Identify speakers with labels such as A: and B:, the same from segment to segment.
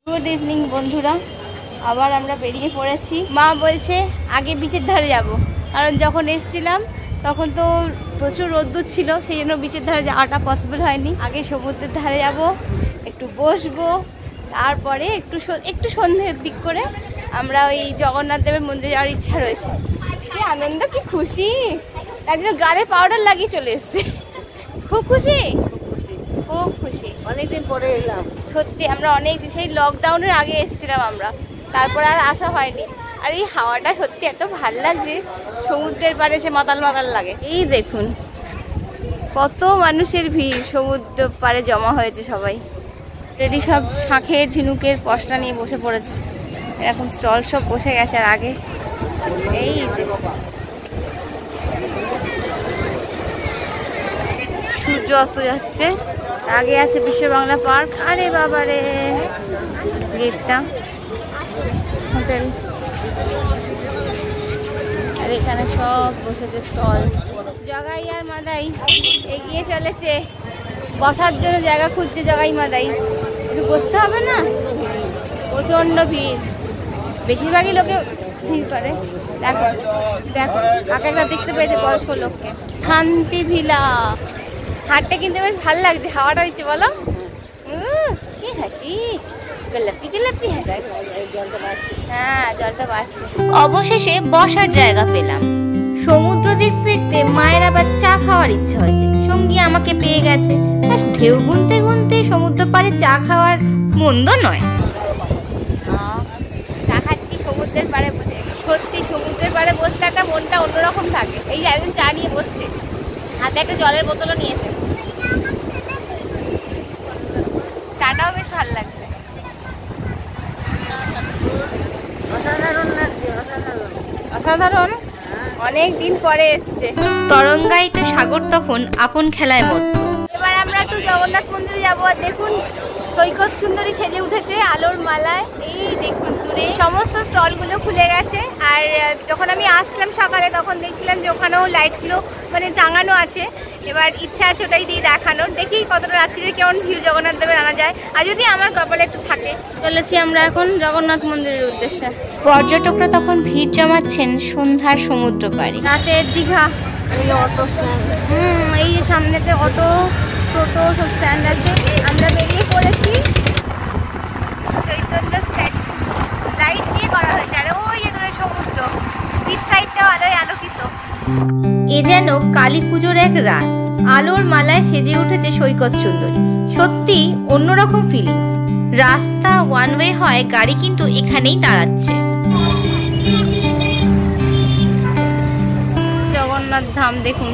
A: Good evening বন্ধুরা, আবার আমরা বেরিয়ে পড়েছি। মা বলছে আগে বিচের ধারে যাব, কারণ যখন এসেছিলাম তখন তো প্রচুর রোদ্দুর ছিল, সেই জন্য বিচের ধারে যাওয়াটা পসিবল হয়নি। আগে সমুদ্রের ধারে যাব, একটু বসবো, তারপরে একটু সন্ধ্যের দিক করে আমরা ওই জগন্নাথ দেবের মন্দিরে যাওয়ার ইচ্ছা রয়েছে। কি আনন্দ, কি খুশি, তার জন্য গালে পাউডার লাগিয়ে চলে এসছে। খুব খুশি, খুব খুশি।
B: অনেকদিন পরে এলাম
A: সত্যি, আমরা অনেক সেই লকডাউনের আগে এসেছিলাম আমরা, তারপর আর আসা হয়নি। আর এই হাওয়াটা সত্যি এত ভালো লাগছে, সমুদ্রের পাড়ে সে মাতাল মাতাল লাগে। এই দেখুন কত মানুষের ভিড়, সমুদ্র পাড়ে জমা হয়েছে সবাই। রেডি সব শাঁখের ঝিনুকের পশরা নিয়ে বসে পড়েছে, এরকম স্টল সব বসে গেছে। আর আগে এই যে সূর্য অস্ত যাচ্ছে, আগে আছে বিশ্ব বাংলা পার্ক। আরে বাবারে, গেটটা হোটেল, আর এখানে সব বসেছে স্টল। জগাই আর মাদাই এগিয়ে চলেছে, বসার জন্য জায়গা খুঁজছে জগাই মাদাই। একটু বসতে হবে না, প্রচন্ড ভিড়, বেশিরভাগই লোকে ভিড় করে। দেখো দেখো কাকে একটা দেখতে পেয়েছে বয়স্ক লোককে। শান্তি ভিলা হাটটা কিন্তু বেশ ভালো লাগছে, হাওয়াটা দিচ্ছে বলো। কি হাসি, গোলাপি গোলাপি হাসি। হ্যাঁ, জলটা বাড়ছে। অবশেষে বসার জায়গা পেলাম। সমুদ্র দেখতে দেখতে মায়ের আবার চা খাওয়ার ইচ্ছা হয়েছে, সঙ্গী আমাকে পেয়ে গেছে। ঢেউ গুনতে গুনতে সমুদ্র পাড়ে চা খাওয়ার মন্দ নয়। চা খাচ্ছি সমুদ্রের পাড়ে বসে। সত্যি সমুদ্রের পাড়ে বসলে একটা মনটা অন্যরকম থাকে। এই যে একজন চা নিয়ে বসছে, হাতে একটা জলের বোতলও নিয়েছে। চাটাও বেশ ভালো লাগছে,
B: অসাধারণ লাগছে, অসাধারণ
A: অসাধারণ। অনেক দিন পরে এসছে। তরঙ্গায়িত সাগর তখন আপন খেলায় মত্ত। এবার আমরা একটু জগন্নাথ মন্দিরে যাবো। আর দেখুন সৈকত সুন্দরী সেজে উঠেছে আলোর মালায়। এই দেখুন দূরে সমস্ত স্টলগুলো খুলে গেছে। আর যখন আমি আসলাম সকালে তখন দেখছিলাম যে ওখানেও লাইটগুলো মানে টাঙানো আছে। এবার ইচ্ছা আছে ওটাই দিয়ে দেখানোর, দেখি কতটা রাত্রিরে কেমন ভিউ জগন্নাথ দেবের আনা যায়। আর যদি আমার কপালে একটু থাকে। চলেছি আমরা এখন জগন্নাথ মন্দিরের উদ্দেশ্যে। পর্যটকরা তখন ভিড় জমাচ্ছেন সন্ধ্যার সমুদ্র পাড়ে। রাতের দীঘা। এই যে সামনেতে অটো টোটো সব স্ট্যান্ড আছে। আমরা বেরিয়ে পড়েছি। চৈতন্য স্ট্যাচু লাইট দিয়ে করা হয়েছে, আর ওই যে দূরে সমুদ্র, বিচ সাইডটাও আলোয় আলোকিত। এ যেন কালী পুজোর এক রাত, আলোর মালায় সেজে উঠেছে সৈকত সুন্দরী। সত্যি অন্যরকম ফিলিংস। রাস্তা ওয়ান ওয়ে হয়, গাড়ি কিন্তু এখানেই দাঁড়াচ্ছে। জগন্নাথ ধাম দেখুন,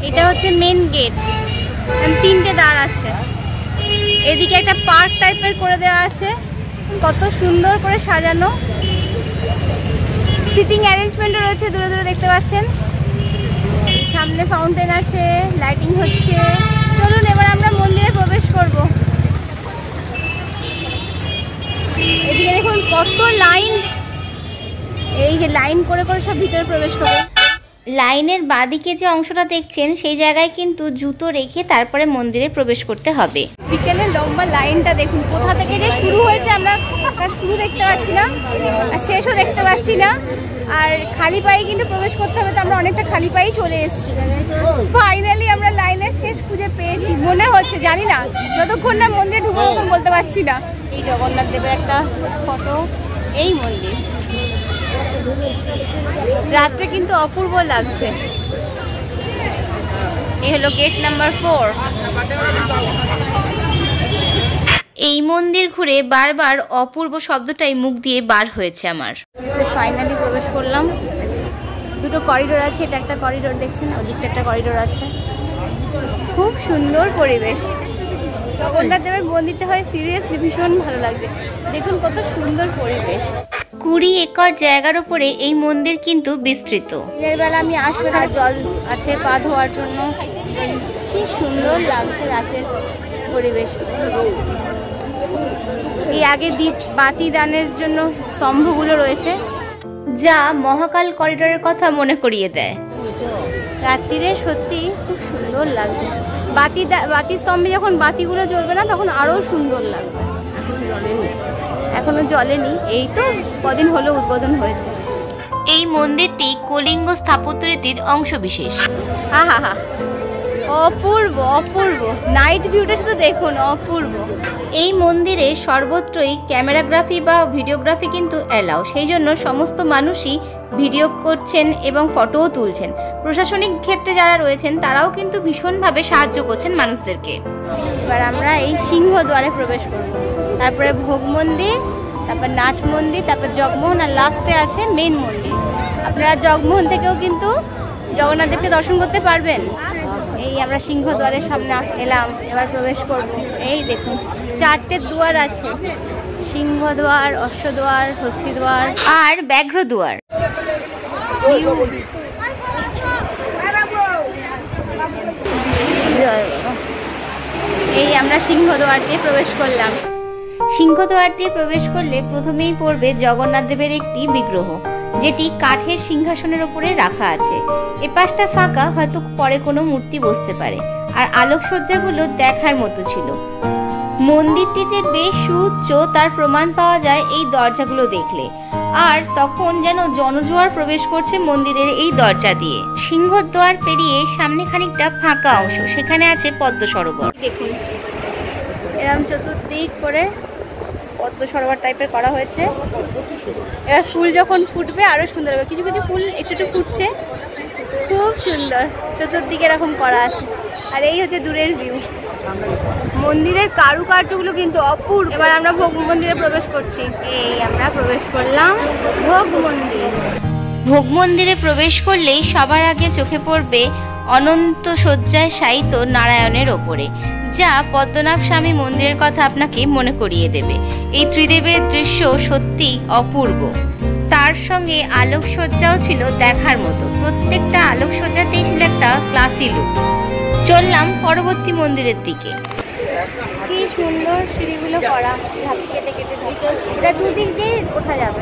A: এটা হচ্ছে মেন গেট। তিনটে দ্বার আছে, এদিকে একটা পার্ক টাইপের করে দেওয়া আছে, কত সুন্দর করে সাজানো। সিটিং অ্যারেঞ্জমেন্টও রয়েছে, দূরে দূরে দেখতে পাচ্ছেন। সামনে ফাউন্টেন আছে, লাইটিং হচ্ছে। চলুন এবার আমরা মন্দিরে প্রবেশ করব। এদিকে দেখুন কত লাইন, এই যে লাইন করে করে সব ভিতরে প্রবেশ করে। লাইনের বাঁদিকে যে অংশটা দেখছেন সেই জায়গায় কিন্তু জুতো রেখে তারপরে মন্দিরে প্রবেশ করতে হবে। বিকেলে লম্বা লাইনটা দেখুন, কোথা থেকে যে শুরু হয়েছে আমরা তার শুরু দেখতে পাচ্ছি না, আর শেষও দেখতে পাচ্ছি না। আর খালি পায়ে কিন্তু প্রবেশ করতে হবে, তো আমরা অনেকটা খালি পায়েই চলে এসেছি। ফাইনালি আমরা লাইনের শেষ খুঁজে পেয়েছি মনে হচ্ছে, জানি না, যতক্ষণ না মন্দিরে ঢুকবো তখন বলতে পারছি না। এই জগন্নাথ দেবের একটা ফটো, এই মন্দির রাত্রে কিন্তু অপূর্ব লাগছে। এই হলো গেট নাম্বার 4। এই মন্দির ঘুরে বারবার অপূর্ব শব্দটাই মুখ দিয়ে বার হয়েছে আমার। ফাইনালি প্রবেশ করলাম। দুটো করিডোর আছে, এটা একটা করিডোর দেখছেন, ওদিকটা একটা করিডোর আছে। খুব সুন্দর পরিবেশ। জগন্নাথ দেবের মন্দিরটা হয় সিরিয়াসলি ভীষণ ভালো লাগছে। দেখুন কত সুন্দর পরিবেশ। 20 একর জায়গার উপরে এই মন্দির কিন্তু বিস্তৃত। দিনের বেলা আমি আসবো, তার জল আছে পা ধোয়ার জন্য। কি সুন্দর লাগছে রাতের পরিবেশ। এই আগে দ্বীপ বাতি দানের জন্য স্তম্ভগুলো রয়েছে, যা মহাকাল করিডোরের কথা মনে করিয়ে দেয়। রাত্রিরে সত্যি খুব সুন্দর লাগছে। বাতি স্তম্ভে যখন বাতিগুলো জ্বলবে না তখন আরো সুন্দর লাগবে। এখনো জ্বলেনি, এই তো কদিন হলো উদ্বোধন হয়েছে।
C: এই মন্দিরটি কলিঙ্গ স্থাপত্যরীতির অংশ বিশেষ।
A: আহা হা, অপূর্ব অপূর্ব, নাইট ভিউটা শুধু দেখুন, অপূর্ব।
C: এই মন্দিরে সর্বত্রই ক্যামেরাগ্রাফি বা ভিডিওগ্রাফি কিন্তু অ্যালাউ, সেই জন্য সমস্ত মানুষই ভিডিও করছেন এবং ফটোও তুলছেন। প্রশাসনিক ক্ষেত্রে যারা রয়েছেন তারাও কিন্তু ভীষণভাবে সাহায্য করছেন মানুষদেরকে।
A: এবার আমরা এই সিংহদ্বারে প্রবেশ করব, তারপরে ভোগ মন্দির, তারপর নাট মন্দির, তারপর জগমোহন, আর লাস্টে আছে মেন মন্দির। আপনারা জগমোহন থেকেও কিন্তু জগন্নাথ দেবকে দর্শন করতে পারবেন। এই আমরা সিংহদ্বারের সামনে এলাম, এবার প্রবেশ করব। এই দেখুন 4টে দুয়ার আছে, সিংহদ্বার, অশ্বদ্বার, হস্তিদ্বার
C: আর ব্যাঘ্রদ্বার।
A: এই আমরা সিংহদ্বার দিয়ে প্রবেশ করলাম।
C: সিংহদ্বার দিয়ে প্রবেশ করলে প্রথমেই পড়বে জগন্নাথ দেবের একটি বিগ্রহ, যেটি কাঠের সিংহাসনের উপরে রাখা আছে। এপাশটা ফাঁকা, হয়তো পরে কোনো মূর্তি বসতে পারে। আর আলোকসজ্জাগুলো দেখার মতো ছিল। মন্দিরটি যে বেশ সুউচ্চ তার প্রমাণ পাওয়া যায় এই দরজাগুলো দেখলে। আর তখন যেন জনজোয়ার প্রবেশ করছে মন্দিরের এই দরজা দিয়ে। সিংহদ্বার পেরিয়ে সামনে খানিকটা ফাঁকা অংশ, সেখানে আছে পদ্ম সরোবর।
A: দেখুন এরকম চতুর্দিক করে পদ্ম সরোবর টাইপের করা হয়েছে। এবার ফুল যখন ফুটবে আরো সুন্দর হবে। কিছু কিছু ফুল একটু একটু ফুটছে, খুব সুন্দর। চতুর্দিকে এরকম করা আছে। আর এই হচ্ছে দূরের ভিউ। মন্দিরের কারুকার্যগুলো কিন্তু অপূর্ব। এবার আমরা ভোগ মন্দিরে প্রবেশ করছি। এই আমরা প্রবেশ করলাম ভোগ মন্দির।
C: ভোগ মন্দিরে প্রবেশ করলেই সবার আগে চোখে পড়বে অনন্ত শয্যায় শায়িত নারায়ণের ওপরে, যা পদ্মনাভ স্বামী মন্দিরের কথা আপনাকে মনে করিয়ে দেবে। এই ত্রিদেবের দৃশ্য সত্যি অপূর্ব। তার সঙ্গে আলোকসজ্জাও ছিল দেখার মতো। প্রত্যেকটা আলোকসজ্জাতেই ছিল একটা ক্লাসি লুক। চললাম পরবর্তী মন্দিরের দিকে।
A: কি সুন্দর সিঁড়িগুলো করা, ধাপি কেটে কেটে সেটা দুদিক দিয়ে ওঠা যাবে।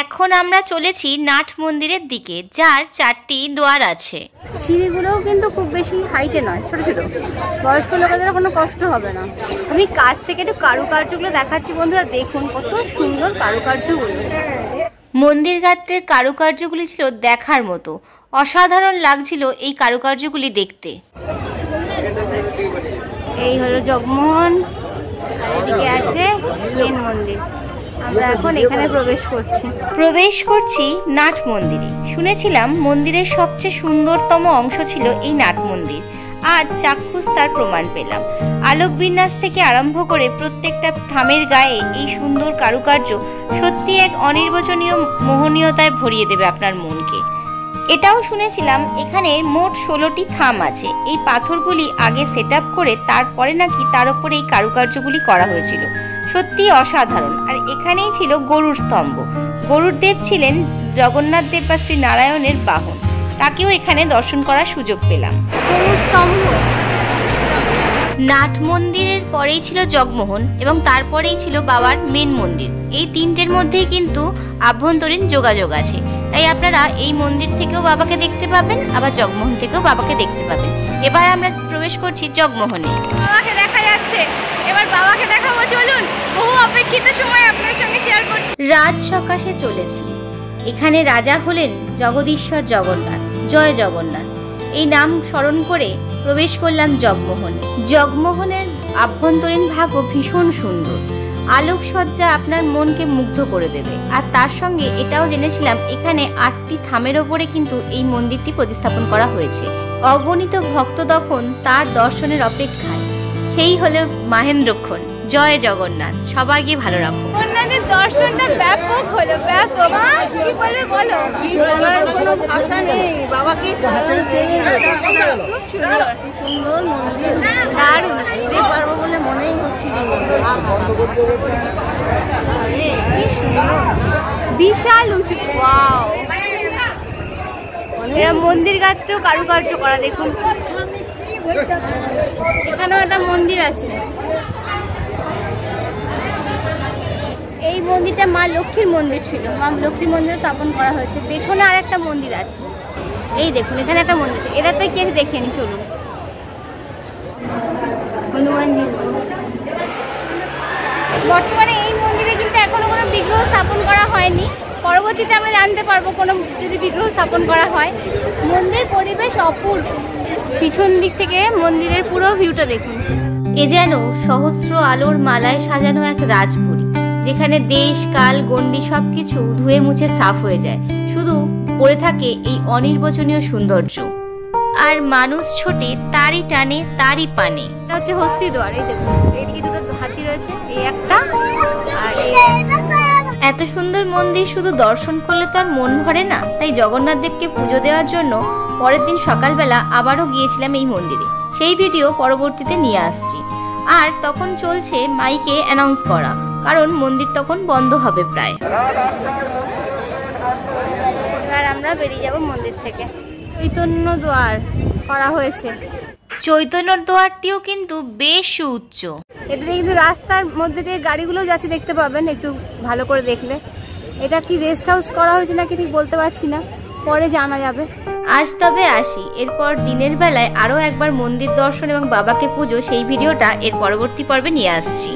C: এখন আমরা চলেছি নাট মন্দিরের দিকে, যার 4টি দ্বার আছে।
A: সিঁড়িগুলোও কিন্তু খুব বেশি হাইটে নয়, ছোট ছোট। বয়স্ক লোকেদের কোনো কষ্ট হবে না। আমি কাছ থেকে একটু কারুকার্যগুলো দেখাচ্ছি বন্ধুরা, দেখুন কত সুন্দর কারুকার্যগুলো।
C: মন্দির গাত্রের কারুকার্যগুলি ছিল দেখার মতো। অসাধারণ লাগছিল এই কারুকার্যগুলি দেখতে।
A: এই হলো জগমোহন, আর এদিকে আছে মেন মন্দির। আমরা এখন এখানে প্রবেশ করছি
C: নাট মন্দিরে। শুনেছিলাম মন্দিরের সবচেয়ে সুন্দরতম অংশ ছিল এই নাট মন্দির। আজ চাক্ষুষ তার প্রমাণ পেলাম। আলোক বিন্যাস থেকে আরম্ভ করে প্রত্যেকটা থামের গায়ে এই সুন্দর কারুকার্য সত্যি এক অনির্বচনীয় মোহনীয়তায় ভরিয়ে দেবে আপনার মনকে। এটাও শুনেছিলাম এখানে মোট 16টি থাম আছে। এই পাথরগুলি আগে সেট আপ করে তারপরে নাকি তার উপরে এই কারুকার্যগুলি করা হয়েছিল। সত্যি অসাধারণ। আর এখানেই ছিল গরুর স্তম্ভ। গরুর দেব ছিলেন জগন্নাথ দেব বা শ্রী নারায়ণের বাহন। তাকেও এখানে দর্শন করার সুযোগ পেলাম।
A: গরুর স্তম্ভ।
C: নাট মন্দিরের পরেই ছিল জগমোহন এবং তারপরেই ছিল বাবার মেন মন্দির। এই তিনটের মধ্যেই কিন্তু আভ্যন্তরীণ যোগাযোগ আছে। তাই আপনারা এই মন্দির থেকেও বাবাকে দেখতে পাবেন, আবার জগমোহন থেকেও বাবাকে দেখতে পাবেন। এবার আমরা প্রবেশ করছি জগমোহনে।
A: বাবাকে দেখা যাচ্ছে, এবার বাবাকে দেখাবো। চলুন, বহু অপেক্ষিত সময় আপনার সঙ্গে শেয়ার করছি।
C: রাজ সকাশে চলেছি। এখানে রাজা হলেন জগদীশ্বর জগন্নাথ। জয় জগন্নাথ এই নাম স্মরণ করে প্রবেশ করলাম জগমোহনে। জগমোহনের আভ্যন্তরীণ ভাগও ভীষণ সুন্দর। আলোকসজ্জা আপনার মনকে মুগ্ধ করে দেবে। আর তার সঙ্গে এটাও জেনেছিলাম এখানে 8টি থামের ওপরে কিন্তু এই মন্দিরটি প্রতিস্থাপন করা হয়েছে। অগণিত ভক্ত তখন তার দর্শনের অপেক্ষায়। সেই হলো মাহেন্দ্রক্ষণ। জয় জগন্নাথ, সবাই গিয়ে ভালো রাখো।
A: জগন্নাথের দর্শনটা ব্যাপক হলো, ব্যাপক। কি বলবে বলো,
B: কোনো ভাষা নেই। বাবাকে
A: খুব সুন্দর
B: সুন্দর মন্দির,
A: দারুণ।
B: যেতে পারবো বলে মনেই হচ্ছিল।
A: বিশাল উঁচু, ওয়াও। এরা মন্দির গাত্রেও কারুকার্য করা, দেখুন। এখানেও একটা মন্দির আছে। এই মন্দিরটা মা লক্ষ্মীর মন্দির ছিল। মা লক্ষ্মীর মন্দির স্থাপন করা হয়েছে। পেছনে আর একটা মন্দির আছে। এই দেখুন, এখানে একটা মন্দির আছে। এটাতে কি আছে দেখে নি, চলুন। হনুমানজি। বর্তমানে এই মন্দিরে কিন্তু এখনো কোনো বিগ্রহ স্থাপন করা হয়নি, পরবর্তীতে আমরা জানতে পারবো কোনো যদি বিগ্রহ স্থাপন করা হয়। মন্দির পরিবেশ অপূর্ব, পিছন দিক থেকে মন্দিরের পুরো ভিউটা দেখুন।
C: এ যেন সহস্র আলোর মালায় সাজানো এক রাজপুরী, যেখানে দেশ কাল গণ্ডি সবকিছু ধুয়ে মুছে সাফ হয়ে যায়, শুধু পড়ে থাকে এই অনির্বচনীয় সৌন্দর্য। আর মানুষ ছোটে তারই টানে তারই পানে।
A: এটা হচ্ছে হস্তিদ্বার, এই দেখুন এইদিকে দুটো হাতি রয়েছে, এই একটা আর এই একটা।
C: এত সুন্দর মন্দির শুধু দর্শন করলে তো আর মন ভরে না, তাই জগন্নাথ দেবকে পুজো দেওয়ার জন্য পরের দিন সকালবেলা আবারও গিয়েছিলাম এই মন্দিরে। সেই ভিডিও পরবর্তীতে নিয়ে আসছি। আর তখন চলছে মাইকে অ্যানাউন্স করা, কারণ মন্দির তখন বন্ধ হবে প্রায়।
A: আর আমরা বেরিয়ে যাব মন্দির থেকে। চৈতন্য দ্বার করা হয়েছে।
C: চৈতন্য দ্বারটিও কিন্তু বেশ সুউচ্চ।
A: এটা কিন্তু রাস্তার মধ্যে দিয়ে গাড়িগুলো যাচ্ছে, দেখতে পাবেন একটু ভালো করে দেখলে। এটা কি রেস্ট হাউস করা হয়েছে নাকি ঠিক বলতে পারছি না, পরে জানা যাবে।
C: আজ তবে আসি, এরপর দিনের বেলায় আরও একবার মন্দির দর্শন এবং বাবাকে পুজো, সেই ভিডিওটা এর পরবর্তী পর্বে নিয়ে আসছি।